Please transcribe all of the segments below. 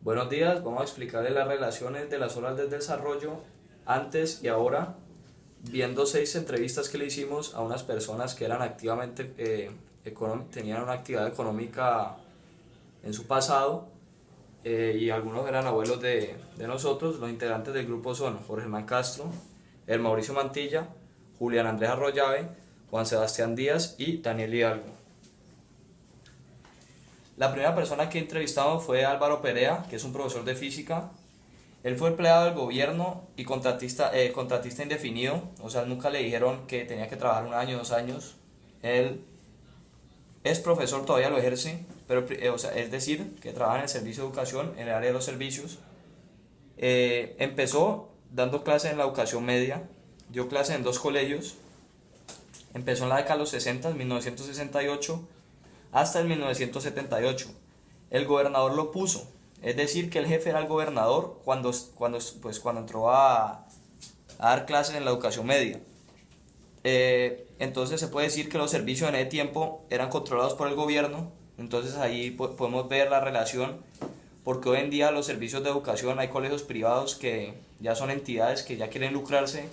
Buenos días, vamos a explicarles las relaciones de las olas del desarrollo antes y ahora, viendo 6 entrevistas que le hicimos a unas personas que eran activamente, tenían una actividad económica en su pasado, y algunos eran abuelos de nosotros. Los integrantes del grupo son Jorge Germán Castro, el Mauricio Mantilla, Julián Andrés Arroyave, Juan Sebastián Díaz y Daniel Hidalgo. La primera persona que entrevistamos fue Álvaro Perea, que es un profesor de física. Él fue empleado del gobierno y contratista indefinido, o sea, nunca le dijeron que tenía que trabajar 1 año, 2 años. Él es profesor, todavía lo ejerce, pero o sea, es decir, que trabaja en el servicio de educación, en el área de los servicios. Empezó dando clases en la educación media, dio clases en 2 colegios. Empezó en la década de los 60, 1968, hasta el 1978. El gobernador lo puso, es decir, que el jefe era el gobernador cuando entró a dar clases en la educación media. Entonces se puede decir que los servicios en ese tiempo eran controlados por el gobierno. Entonces ahí podemos ver la relación, porque hoy en día los servicios de educación, hay colegios privados que ya son entidades que ya quieren lucrarse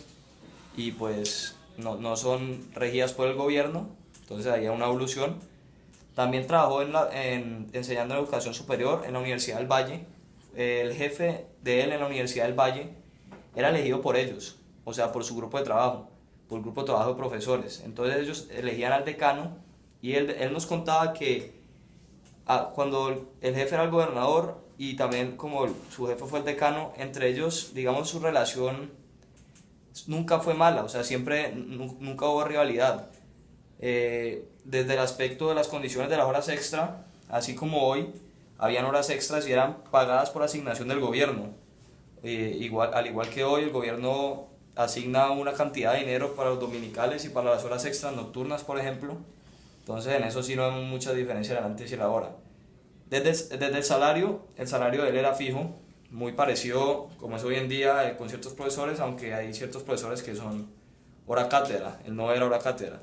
y pues no son regidas por el gobierno. Entonces ahí hay una evolución. También trabajó enseñando en educación superior en la Universidad del Valle. El jefe de él en la Universidad del Valle era elegido por ellos, o sea, por su grupo de trabajo, por el grupo de trabajo de profesores. Entonces ellos elegían al decano y él nos contaba que cuando el jefe era el gobernador y también como su jefe fue el decano, entre ellos, digamos, su relación nunca fue mala, o sea, siempre, nunca hubo rivalidad. Desde el aspecto de las condiciones de las horas extra, así como hoy, habían horas extras y eran pagadas por asignación del gobierno. Al igual que hoy, el gobierno asigna una cantidad de dinero para los dominicales y para las horas extras nocturnas, por ejemplo. Entonces, en eso sí no hay mucha diferencia del antes y la ahora. Desde el salario de él era fijo, muy parecido como es hoy en día, con ciertos profesores, aunque hay ciertos profesores que son hora cátedra, él no era hora cátedra.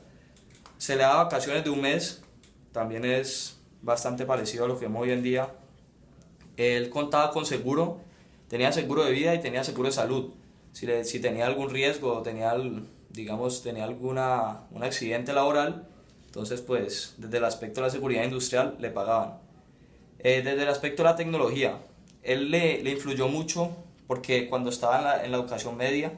Se le da vacaciones de 1 mes, también es bastante parecido a lo que vemos hoy en día. Él contaba con seguro, tenía seguro de vida y tenía seguro de salud. Si tenía algún riesgo, tenía un accidente laboral, entonces pues desde el aspecto de la seguridad industrial le pagaban. Desde el aspecto de la tecnología, él le influyó mucho porque cuando estaba en la educación media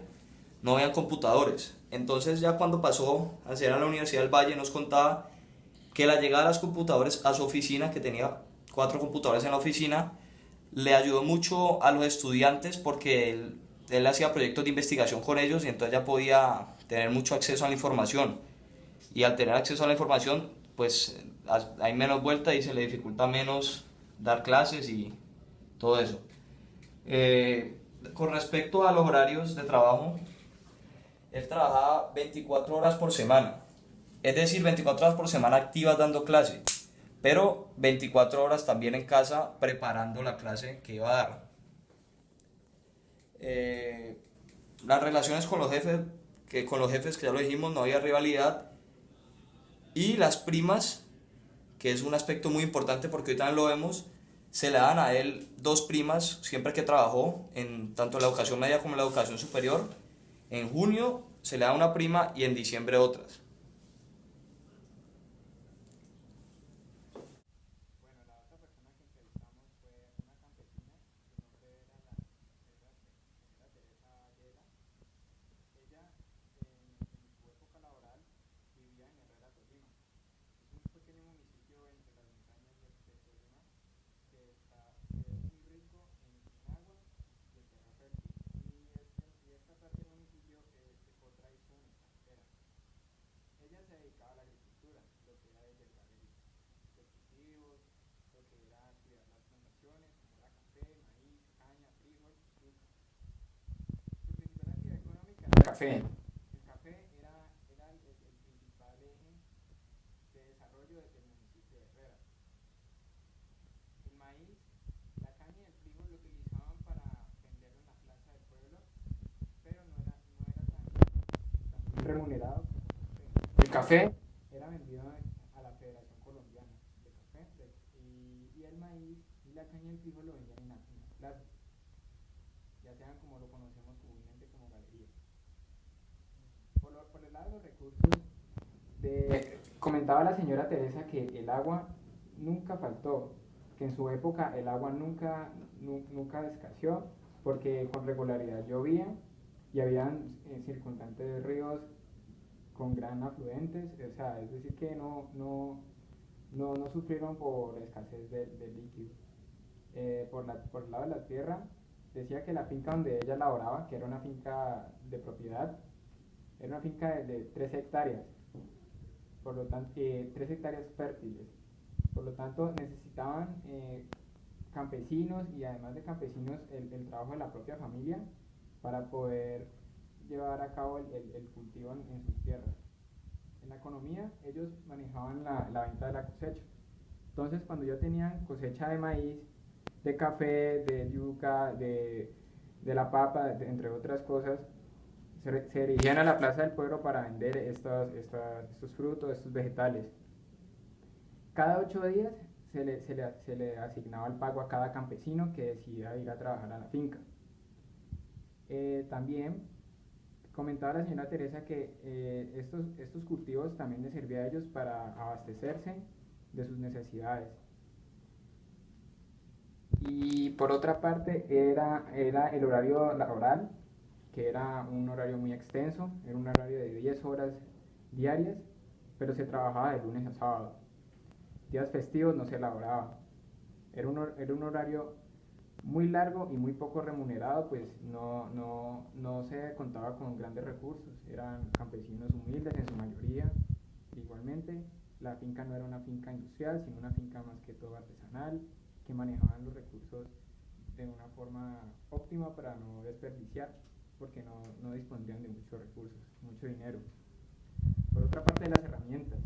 no habían computadores. Entonces ya cuando pasó a ser a la Universidad del Valle nos contaba que la llegada de los computadores a su oficina, que tenía 4 computadores en la oficina, le ayudó mucho a los estudiantes porque él hacía proyectos de investigación con ellos y entonces ya podía tener mucho acceso a la información. Y al tener acceso a la información, pues hay menos vuelta y se le dificulta menos dar clases y todo eso. Con respecto a los horarios de trabajo, él trabajaba 24 horas por semana, es decir, 24 horas por semana activas dando clase, pero 24 horas también en casa preparando la clase que iba a dar. Eh, las relaciones con los jefes que ya lo dijimos, no había rivalidad, y las primas, que es un aspecto muy importante porque hoy también lo vemos, se le dan a él 2 primas siempre que trabajó en tanto la educación media como la educación superior. En junio se le da una prima y en diciembre otras. Bueno, la otra persona que entrevistamos fue una campesina, su nombre era la señora Teresa Llega. Ella en su época laboral vivía en Herrera, Tolima. Es un pequeño municipio entre las montañas de Tolima que es muy rico en agua y en tierra fértil. Y esta parte del municipio es por tradición extranjera. Ella se dedicaba a la agricultura, lo que era desde los cultivos, lo que era cuidar las plantaciones, como era café, maíz, caña, frijol, yuca. Su principal actividad económica era el café. El café era el principal eje de desarrollo del municipio de Herrera. El maíz, la caña y el frijol lo utilizaban para venderlo en la plaza del pueblo, pero no era tan bien remunerado como el café. El café era vendido a la Federación Colombiana de Café y el maíz y la caña y el frijol lo vendían en las, ya sean como lo conocemos comúnmente como galerías. Por el lado de los recursos, comentaba la señora Teresa que el agua nunca faltó, que en su época el agua nunca escaseó, porque con regularidad llovía y habían circundantes ríos con gran afluentes, o sea, es decir que no sufrieron por escasez de líquido. Por el lado de la tierra, decía que la finca donde ella laboraba, que era una finca de propiedad, era una finca de 3 hectáreas, por lo tanto, 3 hectáreas fértiles. Por lo tanto, necesitaban campesinos y además de campesinos el trabajo de la propia familia para poder llevar a cabo el cultivo en sus tierras. En la economía, ellos manejaban la venta de la cosecha. Entonces, cuando ya tenían cosecha de maíz, de café, de yuca, de la papa, entre otras cosas, se dirigían a la plaza del pueblo para vender estos frutos, estos vegetales. Cada 8 días se le asignaba el pago a cada campesino que decida ir a trabajar a la finca. También comentaba la señora Teresa que estos cultivos también les servían a ellos para abastecerse de sus necesidades. Y por otra parte era el horario laboral, que era un horario muy extenso, era un horario de 10 horas diarias, pero se trabajaba de lunes a sábado. Días festivos no se laboraba. Era un horario muy largo y muy poco remunerado, pues no se contaba con grandes recursos, eran campesinos humildes en su mayoría. Igualmente, la finca no era una finca industrial, sino una finca más que todo artesanal, que manejaban los recursos de una forma óptima para no desperdiciar, porque no dispondrían de muchos recursos, mucho dinero. Por otra parte, las herramientas.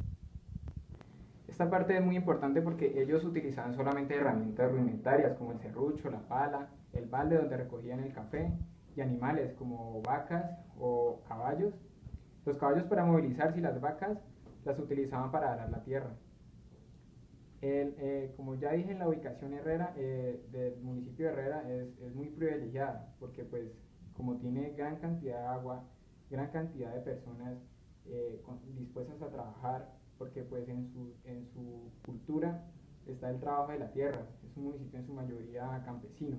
Esta parte es muy importante porque ellos utilizaban solamente herramientas rudimentarias como el serrucho, la pala, el balde donde recogían el café y animales como vacas o caballos. Los caballos para movilizarse y las vacas las utilizaban para arar la tierra. Como ya dije, la ubicación Herrera, del municipio de Herrera es muy privilegiada porque pues como tiene gran cantidad de agua, gran cantidad de personas dispuestas a trabajar, porque pues en su cultura está el trabajo de la tierra, es un municipio en su mayoría campesino.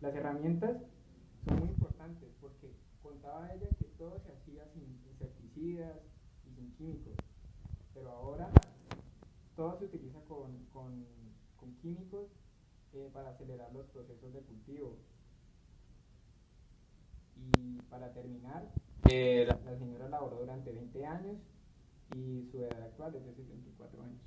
Las herramientas son muy importantes porque contaba ella que todo se hacía sin insecticidas y sin químicos, pero ahora todo se utiliza con químicos para acelerar los procesos de cultivo. Y para terminar, la señora laboró durante 20 años y su edad actual es de 74 años.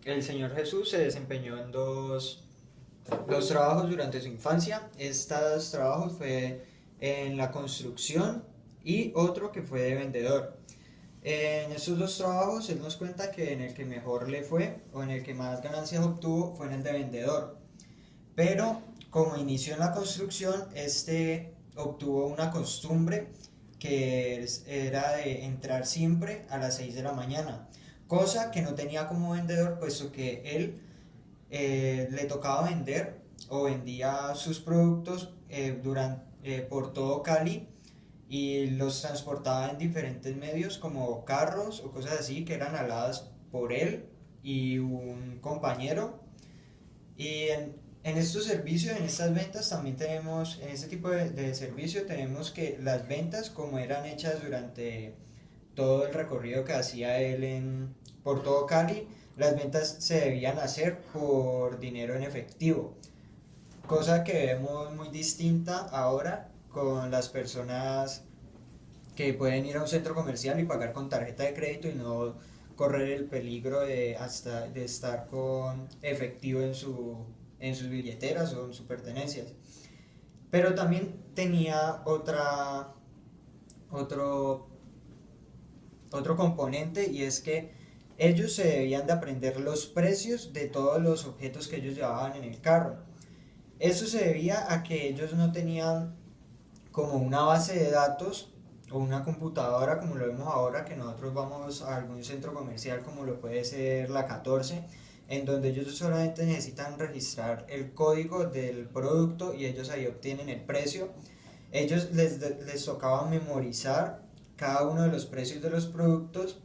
El Señor Jesús se desempeñó en dos trabajos durante su infancia. Estos trabajos fue en la construcción y otro que fue de vendedor. En estos dos trabajos él nos cuenta que en el que mejor le fue o en el que más ganancias obtuvo fue en el de vendedor. Pero como inició en la construcción, obtuvo una costumbre que era de entrar siempre a las 6 de la mañana, cosa que no tenía como vendedor, puesto que él le tocaba vender o vendía sus productos por todo Cali y los transportaba en diferentes medios como carros o cosas así que eran aladas por él y un compañero. Y en estos servicios, en estas ventas también tenemos, en este tipo de servicio tenemos que las ventas como eran hechas durante todo el recorrido que hacía él por todo Cali, las ventas se debían hacer por dinero en efectivo, cosa que vemos muy distinta ahora con las personas que pueden ir a un centro comercial y pagar con tarjeta de crédito y no correr el peligro de estar con efectivo en sus billeteras o en sus pertenencias. Pero también tenía otro componente, y es que ellos se debían de aprender los precios de todos los objetos que ellos llevaban en el carro. Eso se debía a que ellos no tenían como una base de datos o una computadora como lo vemos ahora, que nosotros vamos a algún centro comercial como lo puede ser la 14, en donde ellos solamente necesitan registrar el código del producto y ellos ahí obtienen el precio. Ellos les tocaba memorizar cada uno de los precios de los productos,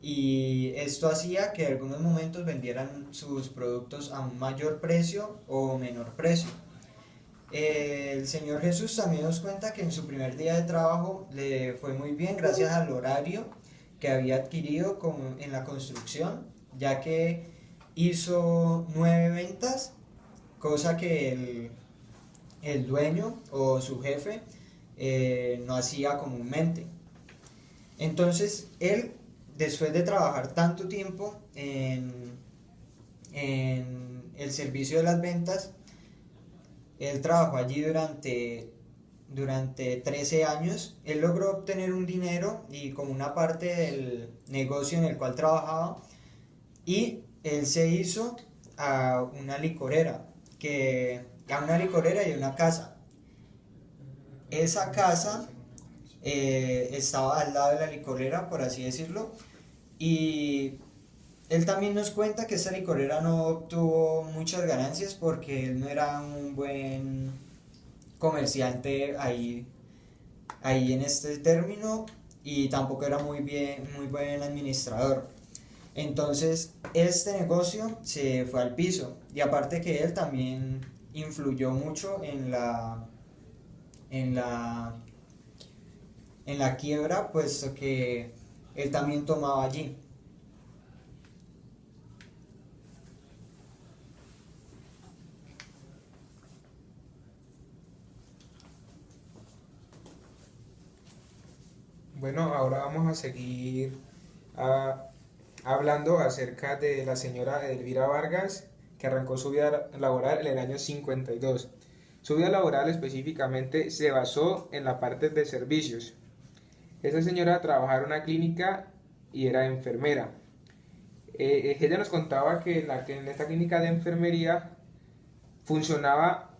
y esto hacía que en algunos momentos vendieran sus productos a un mayor precio o menor precio. El Señor Jesús también nos cuenta que en su primer día de trabajo le fue muy bien gracias al horario que había adquirido en la construcción, ya que hizo 9 ventas, cosa que el dueño o su jefe no hacía comúnmente. Entonces él, después de trabajar tanto tiempo en el servicio de las ventas, él trabajó allí durante 13 años. Él logró obtener un dinero y como una parte del negocio en el cual trabajaba, y él se hizo a una licorera, a una licorera y una casa. Esa casa estaba al lado de la licorera, por así decirlo, y él también nos cuenta que esta licorera no obtuvo muchas ganancias porque él no era un buen comerciante ahí en este término, y tampoco era muy buen administrador. Entonces este negocio se fue al piso, y aparte que él también influyó mucho en la, en la quiebra, puesto que él también tomaba allí. Bueno, ahora vamos a seguir ah, hablando acerca de la señora Elvira Vargas, que arrancó su vida laboral en el año 52. Su vida laboral específicamente se basó en la parte de servicios. Esa señora trabajaba en una clínica y era enfermera. Ella nos contaba que en esta clínica de enfermería funcionaba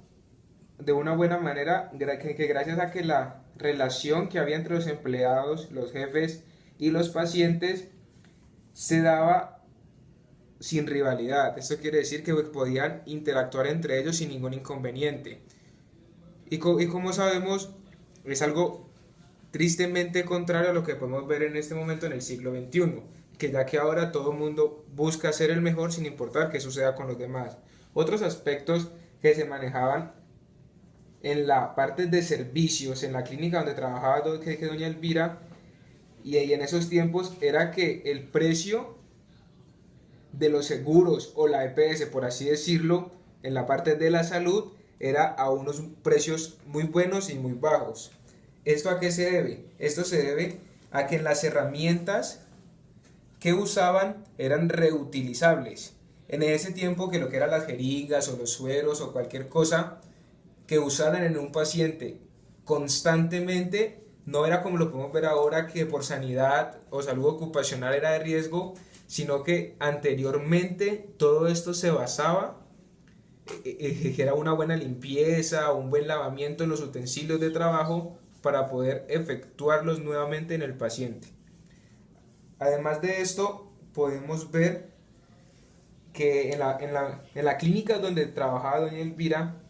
de una buena manera, que gracias a que la relación que había entre los empleados, los jefes y los pacientes se daba sin rivalidad. Esto quiere decir que podían interactuar entre ellos sin ningún inconveniente. Y como sabemos, es algo tristemente contrario a lo que podemos ver en este momento en el siglo XXI, que ya que ahora todo el mundo busca ser el mejor sin importar qué suceda con los demás. Otros aspectos que se manejaban en la parte de servicios, en la clínica donde trabajaba doña Elvira, y en esos tiempos era que el precio de los seguros o la EPS, por así decirlo, en la parte de la salud, era a unos precios muy buenos y muy bajos. ¿Esto a qué se debe? Esto se debe a que las herramientas que usaban eran reutilizables. En ese tiempo, que lo que eran las jeringas o los sueros o cualquier cosa que usaran en un paciente constantemente, no era como lo podemos ver ahora, que por sanidad o salud ocupacional era de riesgo, sino que anteriormente todo esto se basaba que era una buena limpieza, un buen lavamiento en los utensilios de trabajo para poder efectuarlos nuevamente en el paciente. Además de esto, podemos ver que en la clínica donde trabajaba doña Elvira,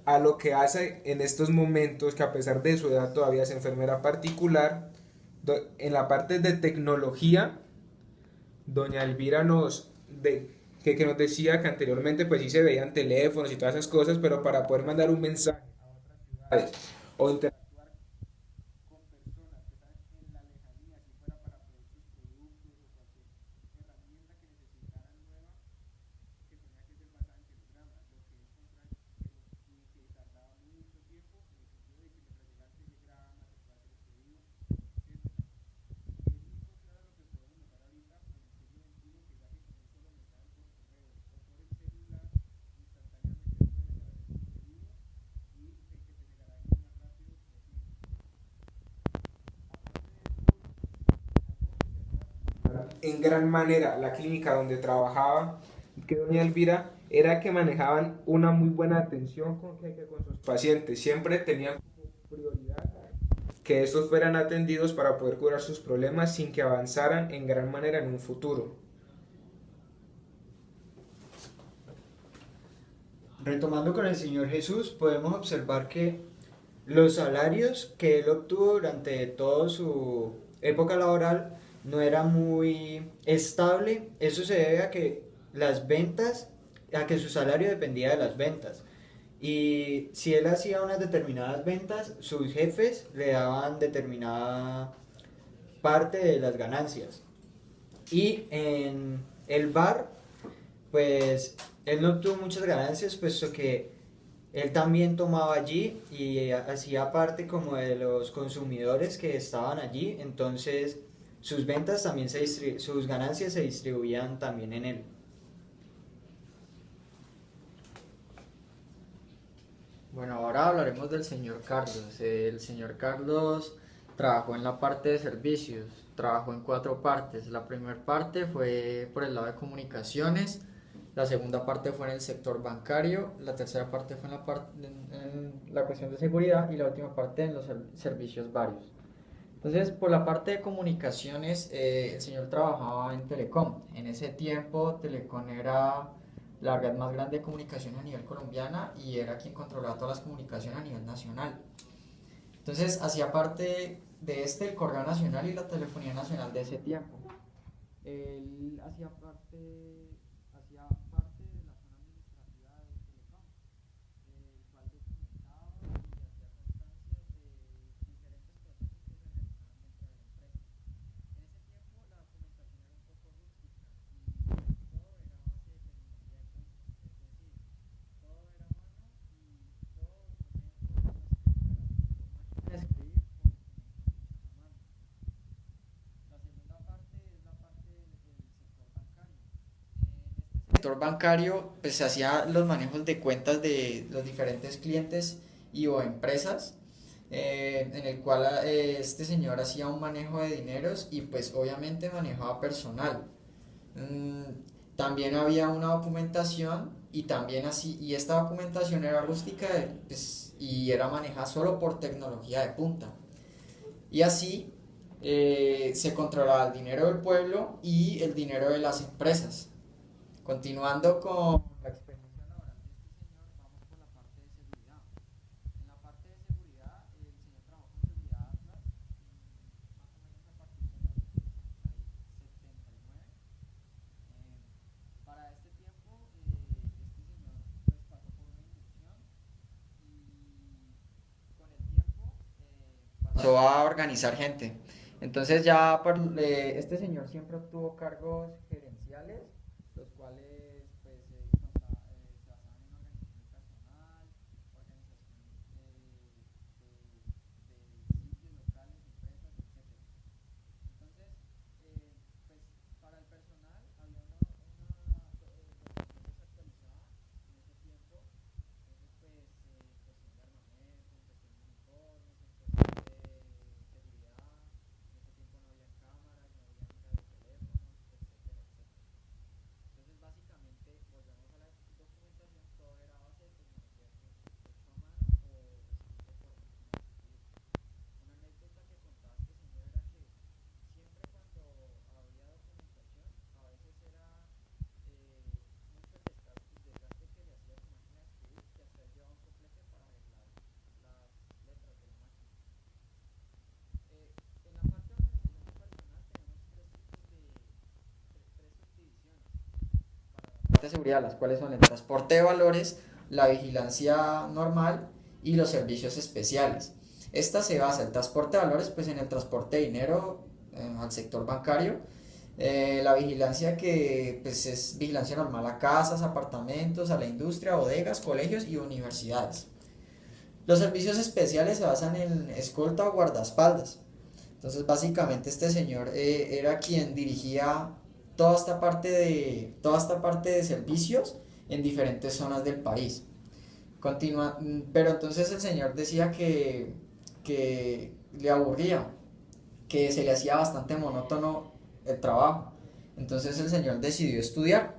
a lo que hace en estos momentos, que a pesar de su edad todavía es enfermera particular, en la parte de tecnología, doña Elvira que nos decía que anteriormente pues sí se veían teléfonos y todas esas cosas, pero para poder mandar un mensaje a otras ciudades o interactuar con personas que están en la lejanía, si fuera para pedir sus productos o cualquier herramienta que necesitaran nueva, que tenía que ser basada en telegramas, lo que es contrario, que tardaba mucho tiempo en el sentido de que mientras llegaba el telegrama, se puede hacer el pedido, etc. Y es muy contrario a lo que podemos notar ahorita en el siglo XXI, que ya que con un solo mensaje por correo o por el celular, instantáneamente puedes hacer tu pedido y que te llegará ahí lo más rápido posible. En gran manera la clínica donde trabajaba, que doña Elvira, era que manejaban una muy buena atención con sus pacientes. Siempre tenían como prioridad que estos fueran atendidos para poder curar sus problemas sin que avanzaran en gran manera en un futuro. Retomando con el Señor Jesús, podemos observar que los salarios que él obtuvo durante toda su época laboral no era muy estable. Eso se debe a que las ventas, a que su salario dependía de las ventas. Y si él hacía unas determinadas ventas, sus jefes le daban determinada parte de las ganancias. Y en el bar, pues él no obtuvo muchas ganancias, puesto que él también tomaba allí y hacía parte como de los consumidores que estaban allí, entonces sus ventas también sus ganancias se distribuían también en él. Bueno, ahora hablaremos del señor Carlos. El señor Carlos trabajó en la parte de servicios, trabajó en 4 partes. La primera parte fue por el lado de comunicaciones, la segunda parte fue en el sector bancario, la tercera parte fue en la cuestión de seguridad y la última parte en los servicios varios. Entonces, por la parte de comunicaciones, el señor trabajaba en Telecom. En ese tiempo, Telecom era la red más grande de comunicación a nivel colombiana y era quien controlaba todas las comunicaciones a nivel nacional. Entonces, hacía parte de el Correo Nacional y la Telefonía Nacional de ese tiempo. Él hacía parte de la zona administrativa de Telecom, el cual documentaba y hacía constancias de diferentes procesos que se realizaban dentro de la empresa. En ese tiempo la documentación era un poco rústica y todo era a base de tecnología de punta, es decir, todo era a mano y todo documento no escrito era por máquina de escribir con documentos hechos a mano. La segunda parte es la parte del sector bancario. En este sector bancario pues se hacía los manejos de cuentas de los diferentes clientes y o empresas, en el cual este señor hacía un manejo de dineros y pues obviamente manejaba personal. También había una documentación y también así, y esta documentación era rústica pues, y era manejada solo por tecnología de punta. Y así se controlaba el dinero del pueblo y el dinero de las empresas. Continuando con la experiencia laboral de este señor, vamos por la parte de seguridad. En la parte de seguridad, el señor trabajó en seguridad Atlas, más o menos a partir del año 79. Para este tiempo, este señor pues, pasó por una inducción y con el tiempo pasó a organizar gente. Entonces ya este señor siempre obtuvo cargos gerenciales, los cuales pues, se basaban en organización personal, organización de sitios locales, empresas, etc. Entonces, pues para el personal había una documentación desactualizada en ese tiempo, entonces pues cuestión de armamento, en cuestión de uniformes, en cuestión de seguridad, en ese tiempo no había cámaras, no había radioteléfonos, etcétera, etcétera. Entonces básicamente volvemos a la documentación, todo era a base de tecnología de punta, hecho a mano o escrito por máquina de escribir. Una anécdota que contaba este señor era que siempre cuando había documentación, a veces era mucho el desgaste que le hacía su máquina de escribir, que hasta él llevaba un soplete para arreglar las letras de la máquina. En la parte de organización de personal tenemos tres subdivisiones para la parte de seguridad, las cuales son el transporte de valores, la vigilancia normal y los servicios especiales. Esta se basa, el transporte de valores, pues en el transporte de dinero al sector bancario, la vigilancia que pues, es vigilancia normal a casas, apartamentos, a la industria, bodegas, colegios y universidades. Los servicios especiales se basan en escolta o guardaespaldas. Entonces básicamente este señor era quien dirigía toda esta parte de servicios en diferentes zonas del país. Pero entonces el señor decía que le aburría, que se le hacía bastante monótono el trabajo. Entonces el señor decidió estudiar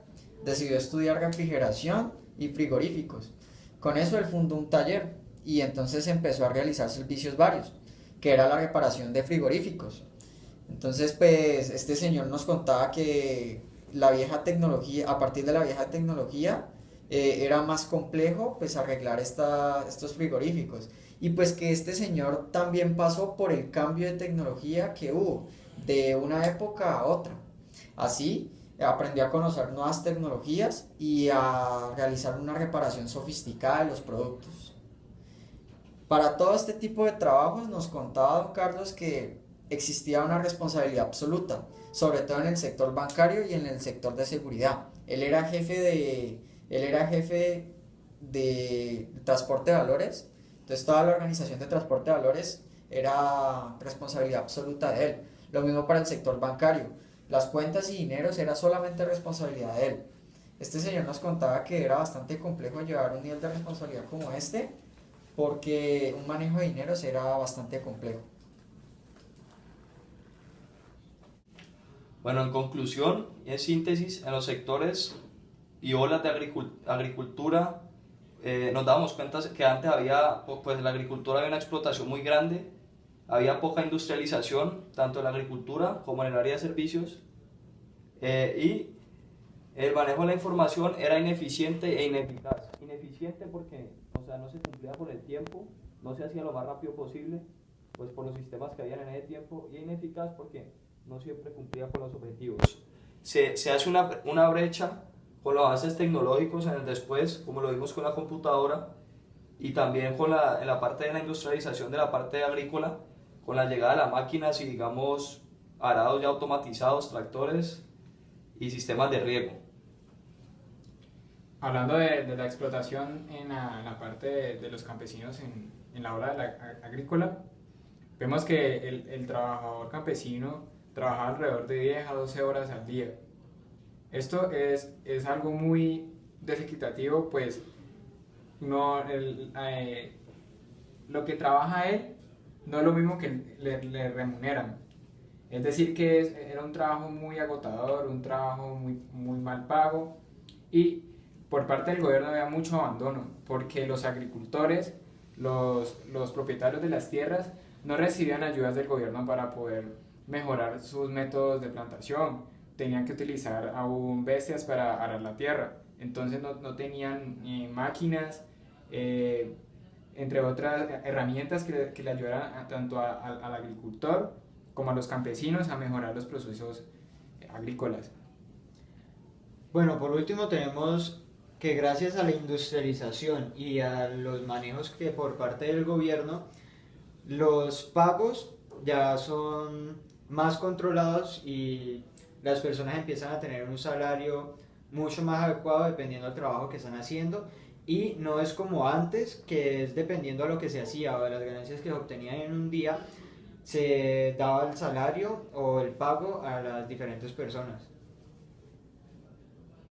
refrigeración y frigoríficos. Con eso él fundó un taller y entonces empezó a realizar servicios varios. que era la reparación de frigoríficos. Entonces, pues este señor nos contaba que la vieja tecnología, a partir de la vieja tecnología, era más complejo pues arreglar estos frigoríficos. Y pues que este señor también pasó por el cambio de tecnología que hubo de una época a otra. Así, aprendió a conocer nuevas tecnologías y a realizar una reparación sofisticada de los productos. Para todo este tipo de trabajos nos contaba don Carlos que existía una responsabilidad absoluta, sobre todo en el sector bancario y en el sector de seguridad. Él era jefe de transporte de valores, entonces toda la organización de transporte de valores era responsabilidad absoluta de él. Lo mismo para el sector bancario, las cuentas y dineros era solamente responsabilidad de él. Este señor nos contaba que era bastante complejo llevar un nivel de responsabilidad como este, porque un manejo de dineros era bastante complejo. Bueno, en conclusión, en síntesis, en los sectores y olas de agricultura, nos damos cuenta que antes había, pues en la agricultura había una explotación muy grande, había poca industrialización, tanto en la agricultura como en el área de servicios, y el manejo de la información era ineficiente e ineficaz. Ineficiente porque, o sea, no se cumplía por el tiempo, no se hacía lo más rápido posible, pues por los sistemas que habían en ese tiempo, y ineficaz porque no siempre cumplía con los objetivos. Se hace una brecha con los avances tecnológicos en el después, como lo vimos con la computadora, y también con en la parte de la industrialización de la parte agrícola, con la llegada de las máquinas y digamos arados ya automatizados, tractores y sistemas de riego. Hablando de la explotación en la parte de los campesinos en la ola de la agrícola, vemos que el trabajador campesino trabaja alrededor de 10 a 12 horas al día. Esto es algo muy desequitativo, pues lo que trabaja él no es lo mismo que le remuneran. Es decir, que era un trabajo muy agotador, un trabajo muy mal pago, y por parte del gobierno había mucho abandono, porque los agricultores, los propietarios de las tierras, no recibían ayudas del gobierno para poder mejorar sus métodos de plantación. Tenían que utilizar aún bestias para arar la tierra, entonces no tenían máquinas, entre otras herramientas que le ayudaran tanto al agricultor como a los campesinos a mejorar los procesos agrícolas. Bueno, por último tenemos que gracias a la industrialización y a los manejos que por parte del gobierno, los pagos ya son más controlados y las personas empiezan a tener un salario mucho más adecuado dependiendo del trabajo que están haciendo, y no es como antes, que es dependiendo a lo que se hacía o de las ganancias que se obtenían en un día, se daba el salario o el pago a las diferentes personas.